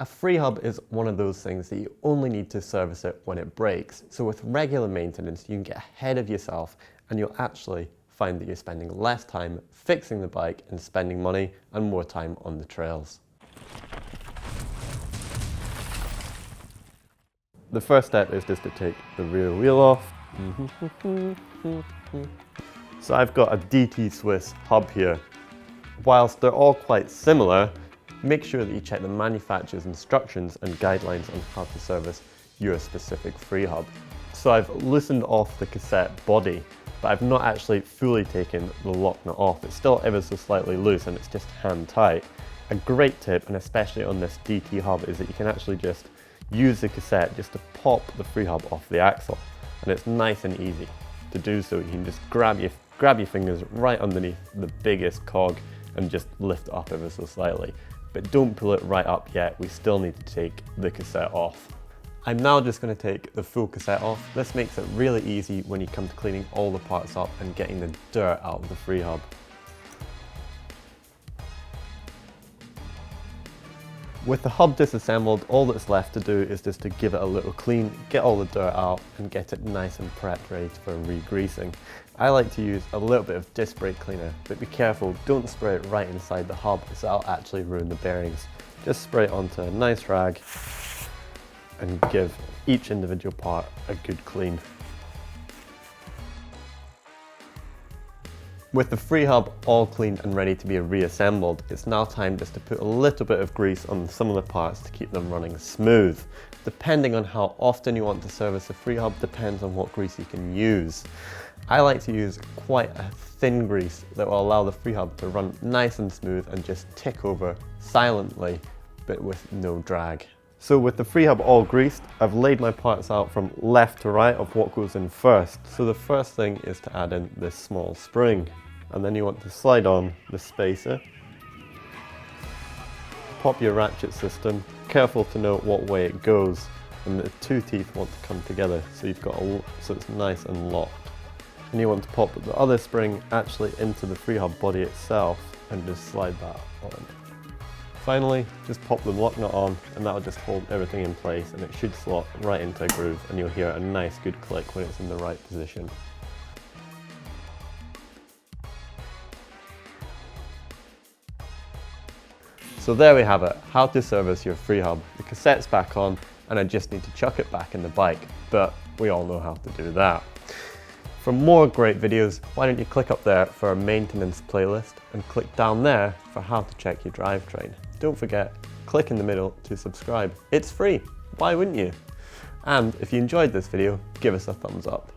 A Freehub is one of those things that you only need to service it when it breaks. So with regular maintenance, you can get ahead of yourself and you'll actually find that you're spending less time fixing the bike and spending money and more time on the trails. The first step is just to take the rear wheel off. So I've got a DT Swiss hub here. Whilst they're all quite similar, make sure that you check the manufacturer's instructions and guidelines on how to service your specific Freehub. So I've loosened off the cassette body, but I've not actually fully taken the lock nut off. It's still ever so slightly loose and it's just hand tight. A great tip, and especially on this DT hub, is that you can actually just use the cassette just to pop the Freehub off the axle. And it's nice and easy to do so. You can just grab your fingers right underneath the biggest cog and just lift it up ever so slightly. But don't pull it right up yet, we still need to take the cassette off. I'm now just going to take the full cassette off. This makes it really easy when you come to cleaning all the parts up and getting the dirt out of the Freehub. With the hub disassembled, all that's left to do is just to give it a little clean, get all the dirt out and get it nice and prepped ready for re-greasing. I like to use a little bit of disc brake cleaner, but be careful, don't spray it right inside the hub as that'll actually ruin the bearings. Just spray it onto a nice rag and give each individual part a good clean. With the Freehub all cleaned and ready to be reassembled, it's now time just to put a little bit of grease on some of the parts to keep them running smooth. Depending on how often you want to service the Freehub depends on what grease you can use. I like to use quite a thin grease that will allow the Freehub to run nice and smooth and just tick over silently, but with no drag. So with the Freehub all greased, I've laid my parts out from left to right of what goes in first. So the first thing is to add in this small spring, and then you want to slide on the spacer, pop your ratchet system, careful to note what way it goes, and the two teeth want to come together so you've got so it's nice and locked. And you want to pop the other spring actually into the Freehub body itself and just slide that on. Finally, just pop the lock nut on and that'll just hold everything in place and it should slot right into a groove and you'll hear a nice good click when it's in the right position. So there we have it, how to service your Freehub. The cassette's back on and I just need to chuck it back in the bike, but we all know how to do that. For more great videos, why don't you click up there for a maintenance playlist and click down there for how to check your drivetrain. Don't forget, click in the middle to subscribe. It's free, why wouldn't you? And if you enjoyed this video, give us a thumbs up.